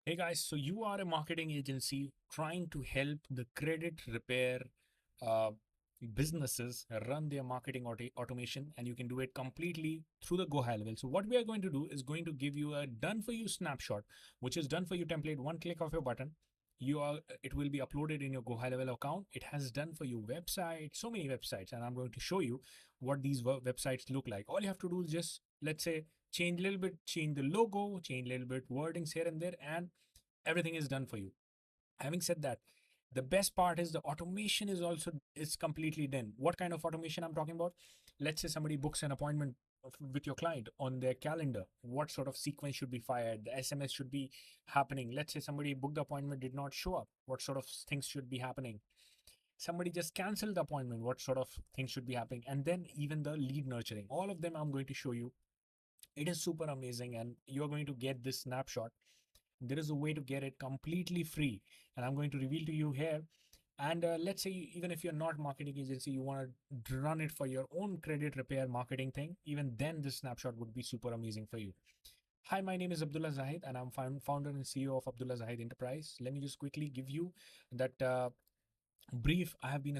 Hey guys, so you are a marketing agency trying to help the credit repair uh, businesses run their marketing automation, and you can do it completely through the Gohighlevel. So what we are going to do is going to give you a done for you snapshot, which is done for you template. One click of your button, it will be uploaded in your Gohighlevel account. It has done for you website, so many websites, and I'm going to show you what these websites look like. All you have to do is just, let's say, change a little bit, change the logo, change a little bit wordings here and there, and everything is done for you. Having said that, the best part is the automation is completely done. What kind of automation I'm talking about? Let's say somebody books an appointment with your client on their calendar. What sort of sequence should be fired? The SMS should be happening. Let's say somebody booked the appointment, did not show up. What sort of things should be happening? Somebody just canceled the appointment. What sort of things should be happening? And then even the lead nurturing. All of them I'm going to show you. It is super amazing, and you're going to get this snapshot. There is a way to get it completely free, and I'm going to reveal to you here. And let's say even if you're not marketing agency, you want to run it for your own credit repair marketing thing, even then this snapshot would be super amazing for you. Hi, my name is Abdullah Zahid, and I'm founder and CEO of Abdullah Zahid Enterprise. Let me just quickly give you that brief. I've been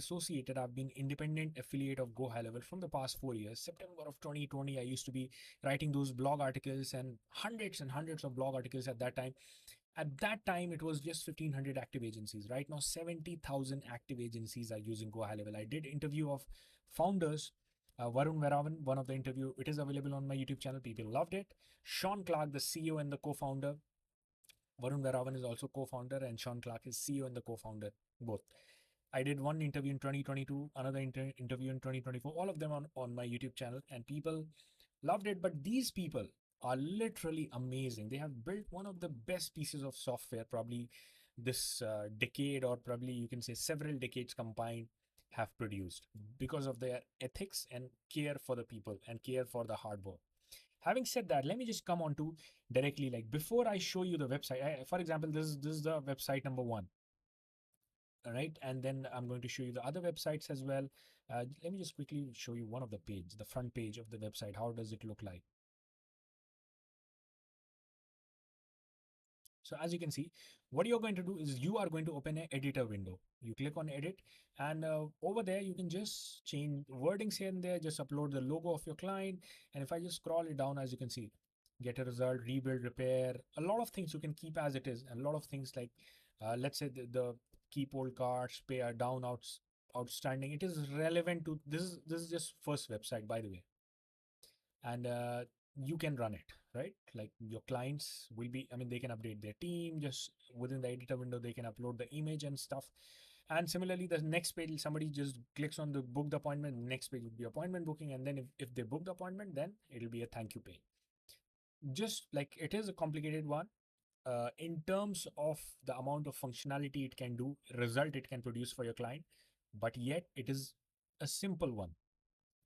independent affiliate of Gohighlevel from the past 4 years. September of 2020, I used to be writing those blog articles and hundreds of blog articles at that time. At that time, it was just 1,500 active agencies. Right now, 70,000 active agencies are using Gohighlevel. I did interview of founders. Varun Veravan, one of the interview, it is available on my YouTube channel. People loved it. Sean Clark, the CEO and the co-founder. Varun Veravan is also co-founder, and Sean Clark is CEO and the co-founder, both. I did one interview in 2022, another interview in 2024, all of them on my YouTube channel, and people loved it. But these people are literally amazing. They have built one of the best pieces of software, probably this decade, or probably you can say several decades combined, have produced because of their ethics and care for the people and care for the hard work. Having said that, let me just come on to directly, like before I show you the website. For example, this is the website number one. All right, and then I'm going to show you the other websites as well. Let me just quickly show you one of the page, the front page of the website. How does it look like? So as you can see, what you're going to do is you are going to open an editor window. You click on edit, and over there you can just change wordings here and there, just upload the logo of your client. And if I just scroll it down, as you can see, get a result, rebuild, repair, a lot of things you can keep as it is, and a lot of things like, let's say the keep old cards, pay are down, outstanding. It is relevant to this is just first website, by the way. And you can run it, right? Like your clients will be, I mean, they can update their team just within the editor window. They can upload the image and stuff. And similarly, the next page, somebody just clicks on the booked appointment. Next page will be appointment booking, and then if they book the appointment, then it'll be a thank you page. Just like it is a complicated one, in terms of the amount of functionality it can do, result it can produce for your client, but yet it is a simple one.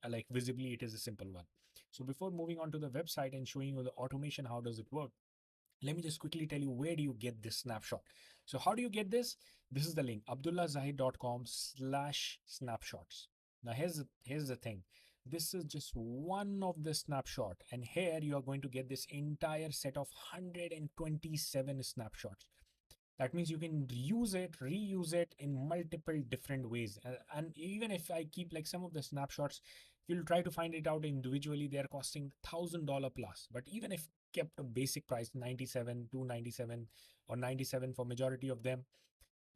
Like visibly it is a simple one. So before moving on to the website and showing you the automation, how does it work, let me just quickly tell you where do you get this snapshot. So how do you get this? This is the link, abdullahzahid.com/snapshots. Now here's the thing, this is just one of the snapshot, and here you are going to get this entire set of 127 snapshots. That means you can use it, reuse it in multiple different ways. And even if I keep like some of the snapshots, you'll try to find it out individually, they're costing $1,000 plus. But even if kept a basic price, 97, 297, or 97 for majority of them,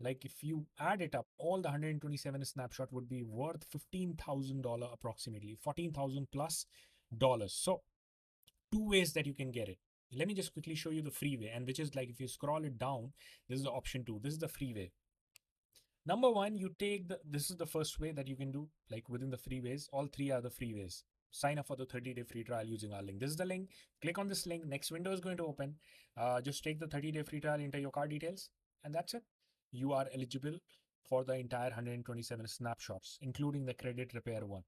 like if you add it up, all the 127 snapshot would be worth $15,000 approximately, 14,000 plus dollars. So two ways that you can get it. Let me just quickly show you the free way, and which is like if you scroll it down, this is the option two. This is the free way. Number one, you take this is the first way that you can do, like within the free ways. All three are the free ways. Sign up for the 30-day free trial using our link. This is the link. Click on this link. Next window is going to open. Just take the 30-day free trial, enter your card details, and that's it. You are eligible for the entire 127 snapshots, including the credit repair one.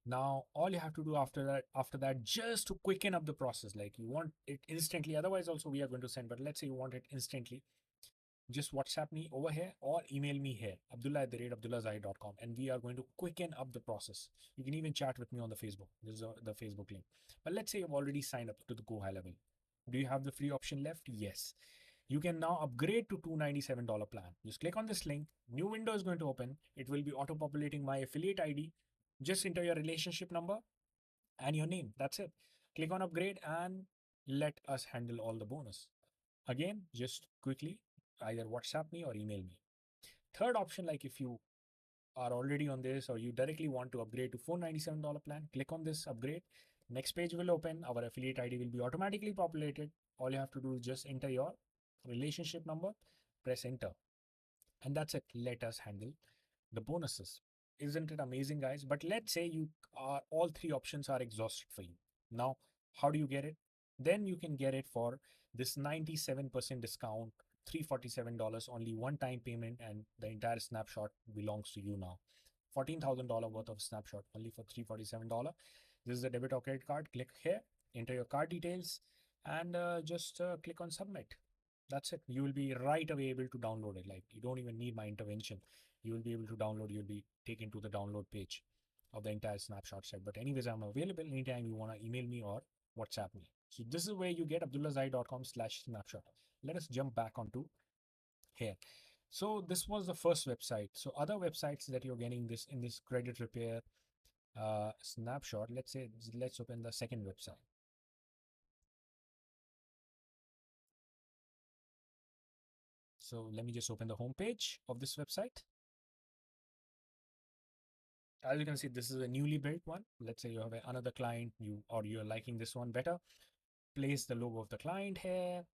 Now, all you have to do after that, just to quicken up the process, like you want it instantly. Otherwise, also we are going to send, but let's say you want it instantly. Just WhatsApp me over here or email me here, abdullah@abdullahzahid.com, and we are going to quicken up the process. You can even chat with me on the Facebook. This is the Facebook link. But let's say you've already signed up to the Gohighlevel. Do you have the free option left? Yes. You can now upgrade to $297 plan. Just click on this link. New window is going to open. It will be auto-populating my affiliate ID. Just enter your relationship number and your name. That's it. Click on upgrade and let us handle all the bonus. Again, just quickly either WhatsApp me or email me. Third option, like if you are already on this or you directly want to upgrade to $497 plan, click on this upgrade. Next page will open. Our affiliate ID will be automatically populated. All you have to do is just enter your relationship number, press enter, and that's it. Let us handle the bonuses. Isn't it amazing, guys? But let's say you are all three options are exhausted for you. Now, how do you get it? Then you can get it for this 97% discount, $347, only one time payment, and the entire snapshot belongs to you now. $14,000 worth of snapshot only for $347. This is a debit or credit card. Click here, enter your card details, and just click on submit. That's it. You will be right away able to download it. Like you don't even need my intervention. You will be able to download. You'll be taken to the download page of the entire snapshot set. But anyways, I'm available anytime you want to email me or WhatsApp me. So this is where you get abdullahzai.com/snapshot. Let us jump back onto here. So this was the first website. So other websites that you're getting this in this credit repair snapshot. Let's open the second website. So let me just open the home page of this website. As you can see, this is a newly built one. Let's say you have another client, you're liking this one better. Place the logo of the client here,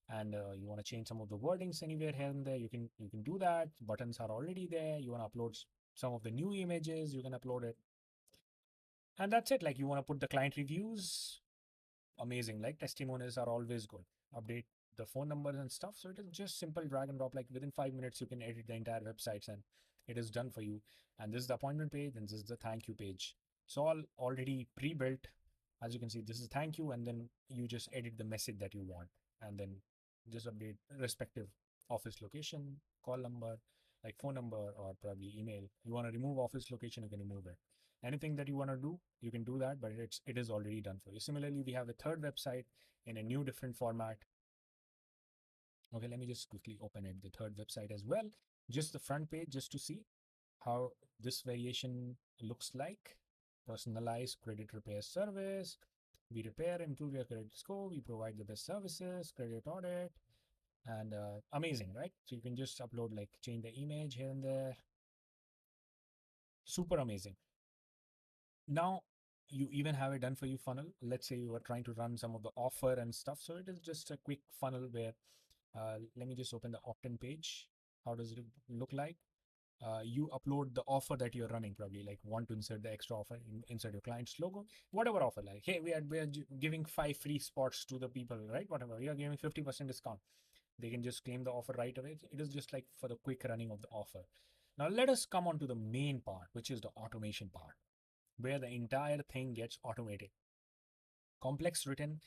and you want to change some of the wordings anywhere here and there. You can do that. Buttons are already there. You want to upload some of the new images. You can upload it, and that's it. Like you want to put the client reviews. Amazing. Like testimonials are always good. Update the phone numbers and stuff. So it is just simple drag and drop. Like within 5 minutes, you can edit the entire websites and it is done for you. And this is the appointment page and this is the thank you page. So all already pre-built. As you can see, this is thank you, and then you just edit the message that you want, and then just update respective office location, call number, like phone number, or probably email. You want to remove office location, you can remove it. Anything that you want to do, you can do that, but it is already done for you. Similarly, we have a third website in a new different format. Okay, let me just quickly open it, the third website as well. Just the front page, just to see how this variation looks like. Personalized credit repair service. We repair, improve your credit score. We provide the best services, credit audit, and amazing, right? So you can just upload, like change the image here and there. Super amazing. Now you even have it done for you funnel. Let's say you are trying to run some of the offer and stuff. So it is just a quick funnel where, let me just open the opt-in page. How does it look like? You upload the offer that you're running, probably like want to insert the extra offer, insert your client's logo, whatever offer, like, hey, we are giving 5 free spots to the people, right? Whatever, we are giving 50% discount. They can just claim the offer right away. It is just like for the quick running of the offer. Now let us come on to the main part, which is the automation part, where the entire thing gets automated. Complex written,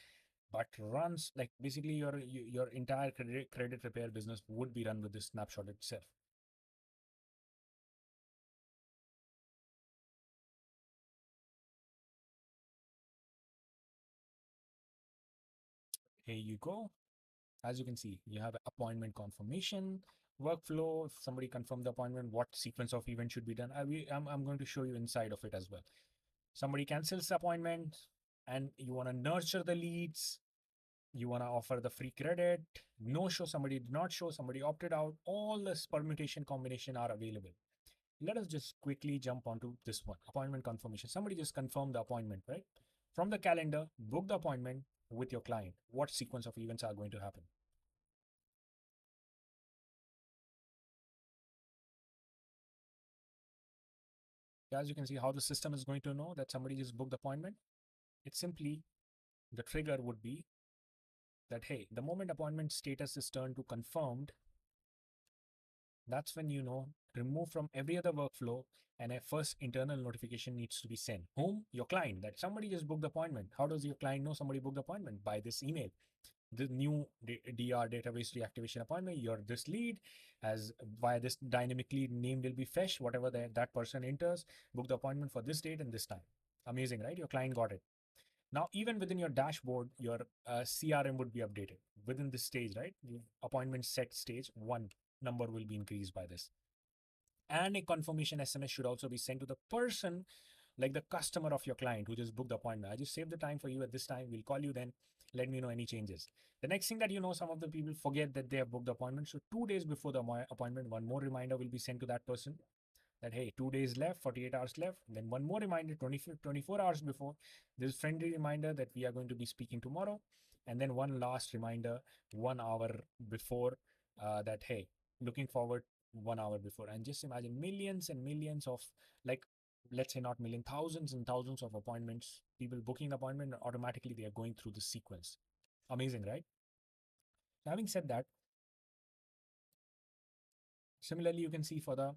but runs like basically your entire credit repair business would be run with this snapshot itself. Here you go. As you can see, you have appointment confirmation, workflow. If somebody confirmed the appointment, what sequence of events should be done. I'm going to show you inside of it as well. Somebody cancels the appointment and you want to nurture the leads. You want to offer the free credit, no show, somebody did not show, somebody opted out. All this permutation combination are available. Let us just quickly jump onto this one, appointment confirmation. Somebody just confirmed the appointment, right? From the calendar, book the appointment with your client. What sequence of events are going to happen? As you can see, how the system is going to know that somebody just booked the appointment. It's simply, the trigger would be that, hey, the moment appointment status is turned to confirmed, that's when you know, remove from every other workflow, and a first internal notification needs to be sent. Whom? Your client, that somebody just booked the appointment. How does your client know somebody booked the appointment? By this email. The new DR database reactivation appointment, your this lead as via this dynamic lead name will be fetched, whatever that person enters, book the appointment for this date and this time. Amazing, right? Your client got it. Now, even within your dashboard, your CRM would be updated within this stage, right? The appointment set stage, one number will be increased by this. And a confirmation SMS should also be sent to the person, like the customer of your client who just booked the appointment. I just saved the time for you at this time. We'll call you then. Let me know any changes. The next thing that you know, some of the people forget that they have booked the appointment. So 2 days before the appointment, one more reminder will be sent to that person that, hey, 2 days left, 48 hours left. Then one more reminder, 24 hours before, this friendly reminder that we are going to be speaking tomorrow. And then one last reminder 1 hour before, that, hey, looking forward 1 hour before. And just imagine millions and millions of, like, let's say not million, thousands and thousands of appointments, people booking the appointment, and automatically they are going through the sequence. Amazing, right? Having said that, similarly, you can see for the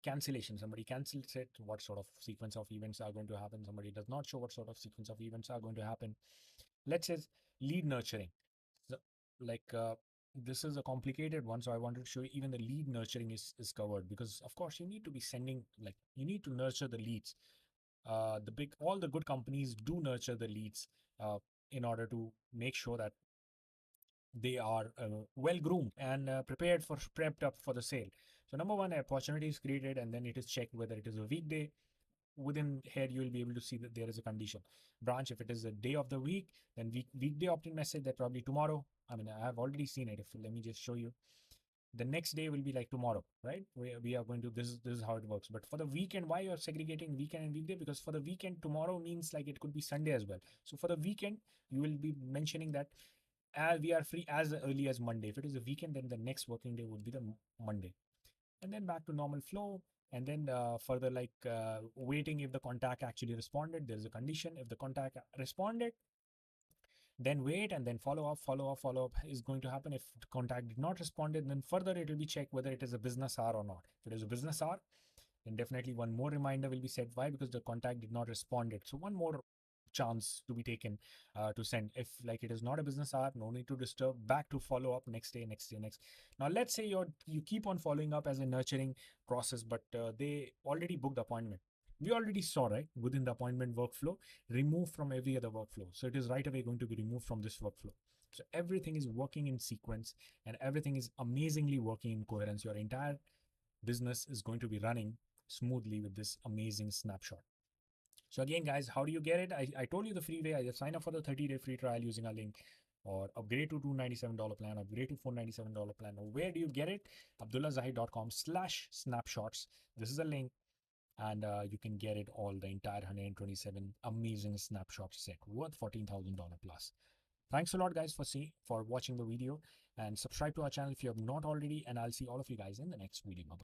cancellation, somebody cancels it, what sort of sequence of events are going to happen. Somebody does not show what sort of sequence of events are going to happen. Let's say lead nurturing. So, like, this is a complicated one, so I wanted to show you even the lead nurturing is covered, because of course you need to be sending, like, you need to nurture the leads. All the good companies do nurture the leads in order to make sure that they are well groomed and prepped up for the sale. So number one, opportunity is created, and then it is checked whether it is a weekday. Within here, you will be able to see that there is a condition. Branch, if it is a day of the week, then weekday opt-in message that probably tomorrow. I mean, I have already seen it. If let me just show you, the next day will be like tomorrow, right? We are going to, this is how it works. But for the weekend, why you're segregating weekend and weekday? Because for the weekend, tomorrow means like it could be Sunday as well. So for the weekend, you will be mentioning that as we are free as early as Monday. If it is a weekend, then the next working day would be the Monday. And then back to normal flow. And then further, like, waiting if the contact actually responded. There's a condition. If the contact responded, then wait, and then follow up, follow up is going to happen. If the contact did not respond, then further it will be checked whether it is a business hour or not. If it is a business hour, then definitely one more reminder will be set. Why? Because the contact did not respond it. So one more chance to be taken to send. If like it is not a business hour, no need to disturb. Back to follow up next day, next day, next. Now let's say you keep on following up as a nurturing process, but they already booked the appointment. We already saw, right, within the appointment workflow, remove from every other workflow. So it is right away going to be removed from this workflow. So everything is working in sequence, and everything is amazingly working in coherence. Your entire business is going to be running smoothly with this amazing snapshot. So again, guys, how do you get it? I told you the free way. I just sign up for the 30-day free trial using our link, or upgrade to $297 plan, upgrade to $497 plan. Or where do you get it? abdullahzahid.com/snapshots. This is a link, and you can get it all, the entire 127 amazing snapshot set worth $14,000 plus. Thanks a lot, guys, for watching the video, and subscribe to our channel if you have not already, and I'll see all of you guys in the next video. Bye-bye.